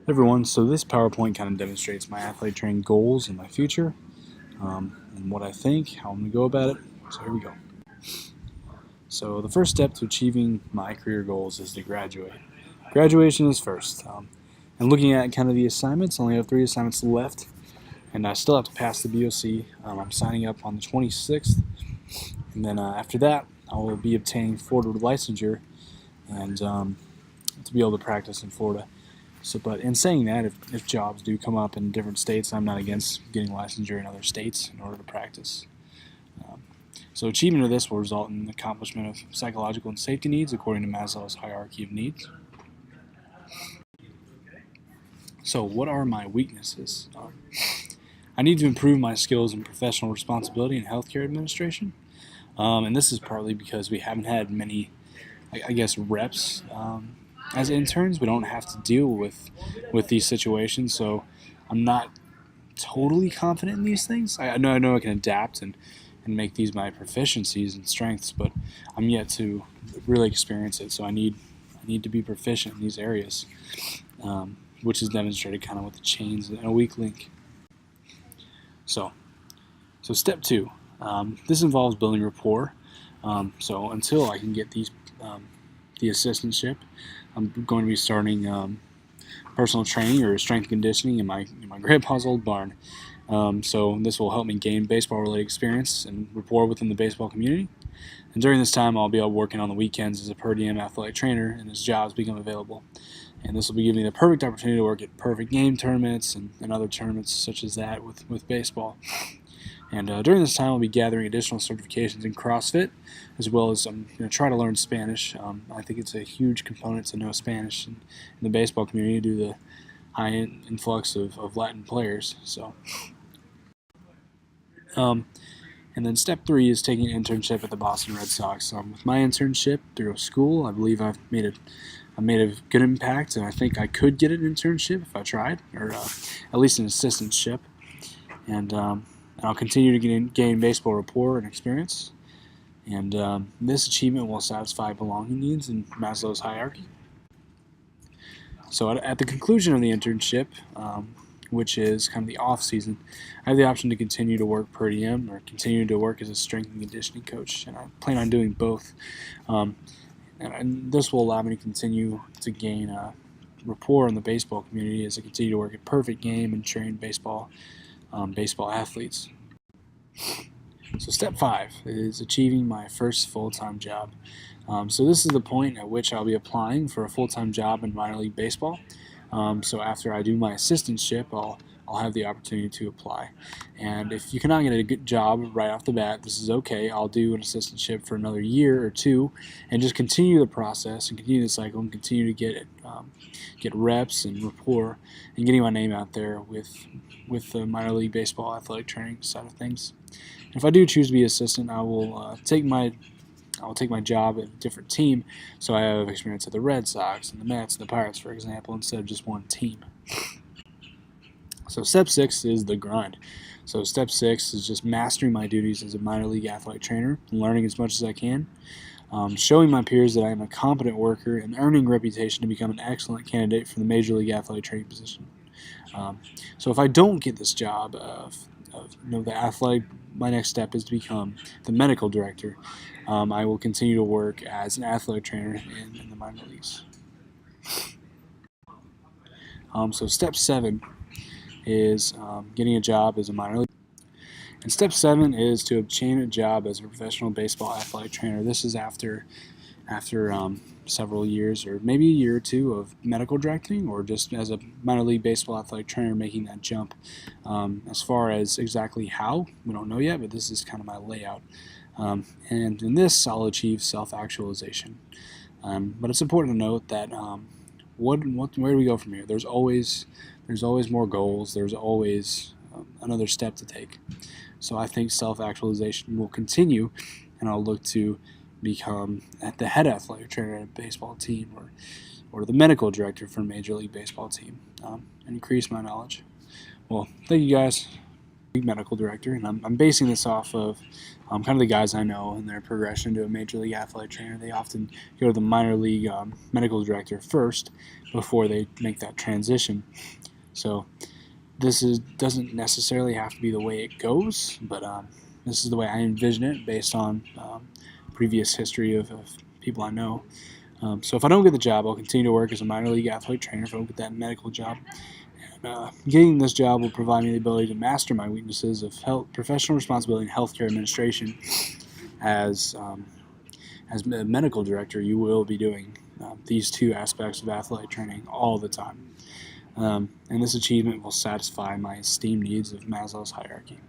Everyone, so this PowerPoint kind of demonstrates my athlete training goals and my future, and what I think, how I'm going to go about it. So here we go. So the first step to achieving my career goals is to graduate. Graduation is first. And looking at kind of the assignments, I only have 3 assignments left, and I still have to pass the BOC. I'm signing up on the 26th, and then after that, I will be obtaining Florida licensure and to be able to practice in Florida. So, but in saying that, if jobs do come up in different states, I'm not against getting licensure in other states in order to practice. Um, so, achievement of this will result in the accomplishment of psychological and safety needs according to Maslow's hierarchy of needs. So, what are my weaknesses? I need to improve my skills in professional responsibility and healthcare administration, and this is partly because we haven't had many, I guess, reps. As interns, we don't have to deal with these situations, so I'm not totally confident in these things. I know I can adapt and make these my proficiencies and strengths, but I'm yet to really experience it. So I need to be proficient in these areas, which is demonstrated kind of with the chains and a weak link. So step two, this involves building rapport. So until I can get the assistantship, I'm going to be starting personal training or strength conditioning in my grandpa's old barn. So this will help me gain baseball-related experience and rapport within the baseball community. And during this time, I'll be out working on the weekends as a per diem athletic trainer, and as jobs become available. And this will be giving me the perfect opportunity to work at perfect game tournaments and other tournaments such as that with baseball. And during this time, I'll be gathering additional certifications in CrossFit, as well as I'm going to try to learn Spanish. I think it's a huge component to know Spanish in the baseball community due to the high influx of Latin players. So, and then step three is taking an internship at the Boston Red Sox. With my internship through school, I believe I've made a good impact, and I think I could get an internship if I tried, or at least an assistantship. And I'll continue to gain baseball rapport and experience. And this achievement will satisfy belonging needs in Maslow's hierarchy. So at the conclusion of the internship, which is kind of the off season, I have the option to continue to work per diem or continue to work as a strength and conditioning coach, and I plan on doing both. And this will allow me to continue to gain rapport in the baseball community as I continue to work at perfect game and train baseball athletes. So step five is achieving my first full-time job. So this is the point at which I'll be applying for a full-time job in minor league baseball. So after I do my assistantship, I'll have the opportunity to apply. And if you cannot get a good job right off the bat, this is okay. I'll do an assistantship for another year or two and just continue the process and continue the cycle and continue to get reps and rapport and getting my name out there with the minor league baseball athletic training side of things. And if I do choose to be assistant, I will take my job at a different team, so I have experience at the Red Sox and the Mets and the Pirates, for example, instead of just one team. So step six is the grind. So step six is just mastering my duties as a minor league athletic trainer and learning as much as I can, showing my peers that I am a competent worker and earning reputation to become an excellent candidate for the major league athletic training position. So if I don't get this job the athletic, my next step is to become the medical director. I will continue to work as an athletic trainer in the minor leagues. So step seven is getting a job as a minor league. And step seven is to obtain a job as a professional baseball athletic trainer. This is after several years or maybe a year or two of medical directing or just as a minor league baseball athletic trainer making that jump. As far as exactly how, we don't know yet, but this is kind of my layout. And in this, I'll achieve self-actualization. But it's important to note that where do we go from here? There's always more goals. There's always another step to take. So I think self-actualization will continue, and I'll look to become the head athletic trainer at a baseball team or the medical director for a Major League Baseball team and increase my knowledge. Well, thank you guys. medical director, and I'm basing this off of kind of the guys I know and their progression to a major league athletic trainer. They often go to the minor league medical director first before they make that transition. So doesn't necessarily have to be the way it goes, but this is the way I envision it based on previous history of people I know. So if I don't get the job, I'll continue to work as a minor league athletic trainer if I don't get that medical job. Getting this job will provide me the ability to master my weaknesses of professional responsibility and healthcare administration. As a medical director, you will be doing these two aspects of athletic training all the time. And this achievement will satisfy my esteemed needs of Maslow's hierarchy.